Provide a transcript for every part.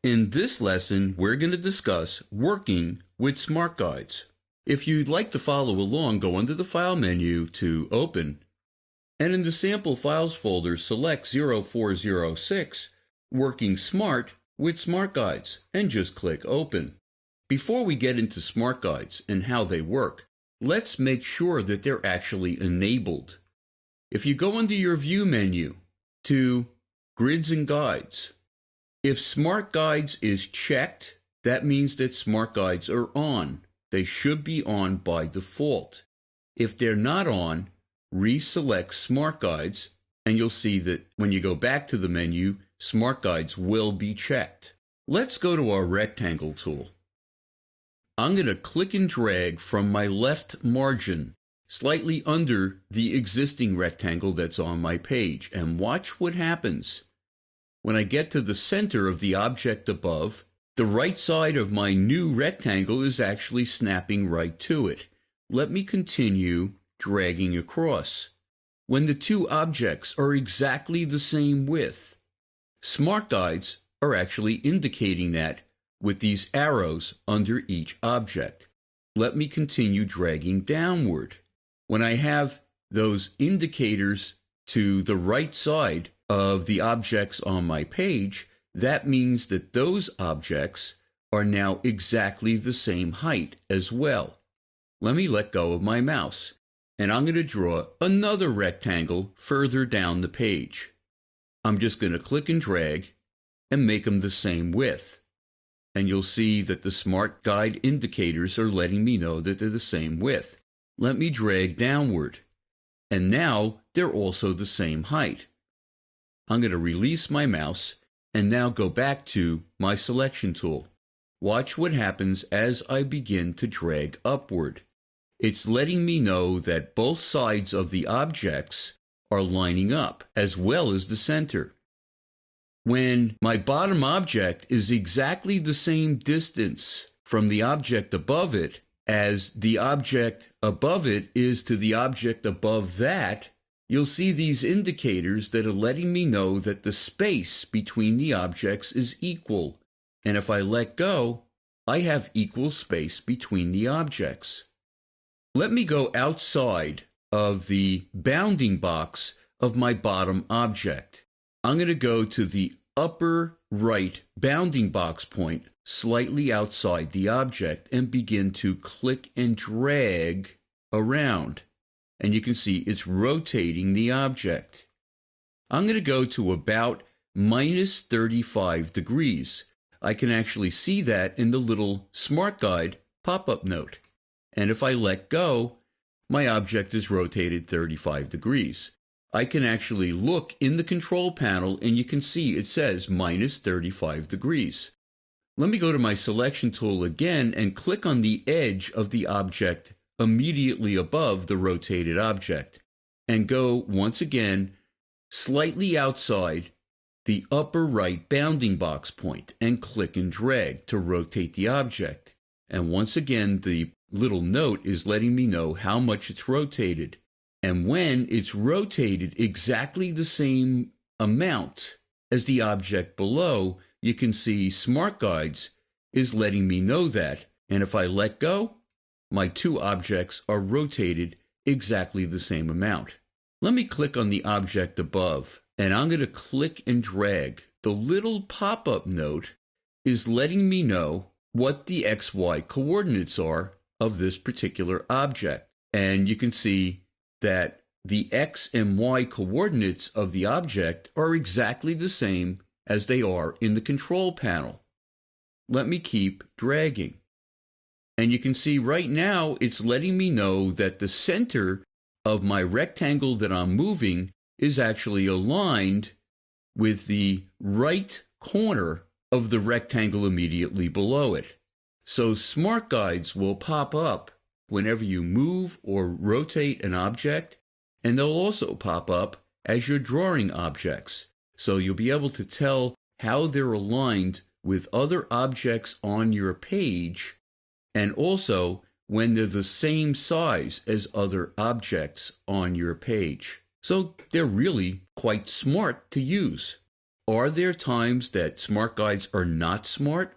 In this lesson, we're going to discuss working with smart guides. If you'd like to follow along, go under the File menu to Open, and in the Sample Files folder, select 0406, Working Smart with Smart Guides, and just click Open. Before we get into smart guides and how they work, let's make sure that they're actually enabled. If you go under your View menu to Grids and Guides, if Smart Guides is checked, that means that Smart Guides are on. They should be on by default. If they're not on, reselect Smart Guides, and you'll see that when you go back to the menu, Smart Guides will be checked. Let's go to our rectangle tool. I'm going to click and drag from my left margin slightly under the existing rectangle that's on my page, and watch what happens. When I get to the center of the object above, the right side of my new rectangle is actually snapping right to it. Let me continue dragging across. When the two objects are exactly the same width, Smart Guides are actually indicating that with these arrows under each object. Let me continue dragging downward. When I have those indicators to the right side of the objects on my page, that means that those objects are now exactly the same height as well. Let me let go of my mouse, and I'm going to draw another rectangle further down the page. I'm just going to click and drag and make them the same width. And you'll see that the Smart Guide indicators are letting me know that they're the same width. Let me drag downward, and now they're also the same height. I'm going to release my mouse and now go back to my selection tool. Watch what happens as I begin to drag upward. It's letting me know that both sides of the objects are lining up, as well as the center. When my bottom object is exactly the same distance from the object above it as the object above it is to the object above that, you'll see these indicators that are letting me know that the space between the objects is equal. And if I let go, I have equal space between the objects. Let me go outside of the bounding box of my bottom object. I'm going to go to the upper right bounding box point slightly outside the object and begin to click and drag around. And you can see it's rotating the object. I'm going to go to about minus 35 degrees. I can actually see that in the little Smart Guide pop-up note. And if I let go, my object is rotated 35 degrees. I can actually look in the control panel and you can see it says minus 35 degrees. Let me go to my selection tool again and click on the edge of the object immediately above the rotated object, and go once again slightly outside the upper right bounding box point and click and drag to rotate the object. And once again, the little note is letting me know how much it's rotated. And when it's rotated exactly the same amount as the object below, you can see Smart Guides is letting me know that. And if I let go, my two objects are rotated exactly the same amount. Let me click on the object above, and I'm going to click and drag. The little pop-up note is letting me know what the XY coordinates are of this particular object. And you can see that the X and Y coordinates of the object are exactly the same as they are in the control panel. Let me keep dragging. And you can see right now it's letting me know that the center of my rectangle that I'm moving is actually aligned with the right corner of the rectangle immediately below it. So Smart Guides will pop up whenever you move or rotate an object, and they'll also pop up as you're drawing objects. So you'll be able to tell how they're aligned with other objects on your page, and also when they're the same size as other objects on your page. So they're really quite smart to use. Are there times that smart guides are not smart?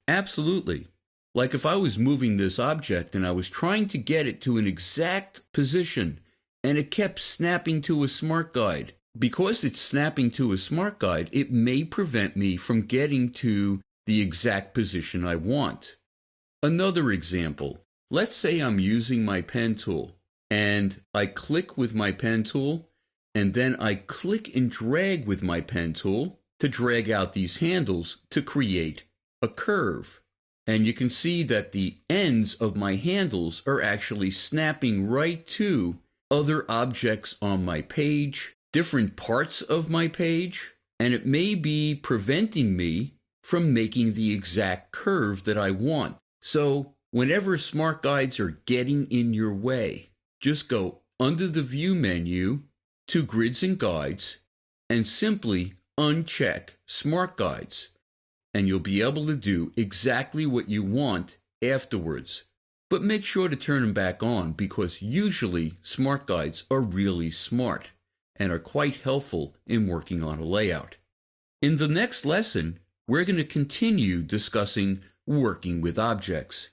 Absolutely. Like if I was moving this object and I was trying to get it to an exact position and it kept snapping to a smart guide. Because it's snapping to a smart guide, it may prevent me from getting to the exact position I want. Another example, let's say I'm using my pen tool and I click with my pen tool and then I click and drag with my pen tool to drag out these handles to create a curve. And you can see that the ends of my handles are actually snapping right to other objects on my page, different parts of my page, and it may be preventing me from making the exact curve that I want. So whenever smart guides are getting in your way, just go under the View menu to Grids and Guides and simply uncheck Smart Guides, and you'll be able to do exactly what you want afterwards. But make sure to turn them back on because usually smart guides are really smart and are quite helpful in working on a layout. In the next lesson, we're going to continue discussing working with objects.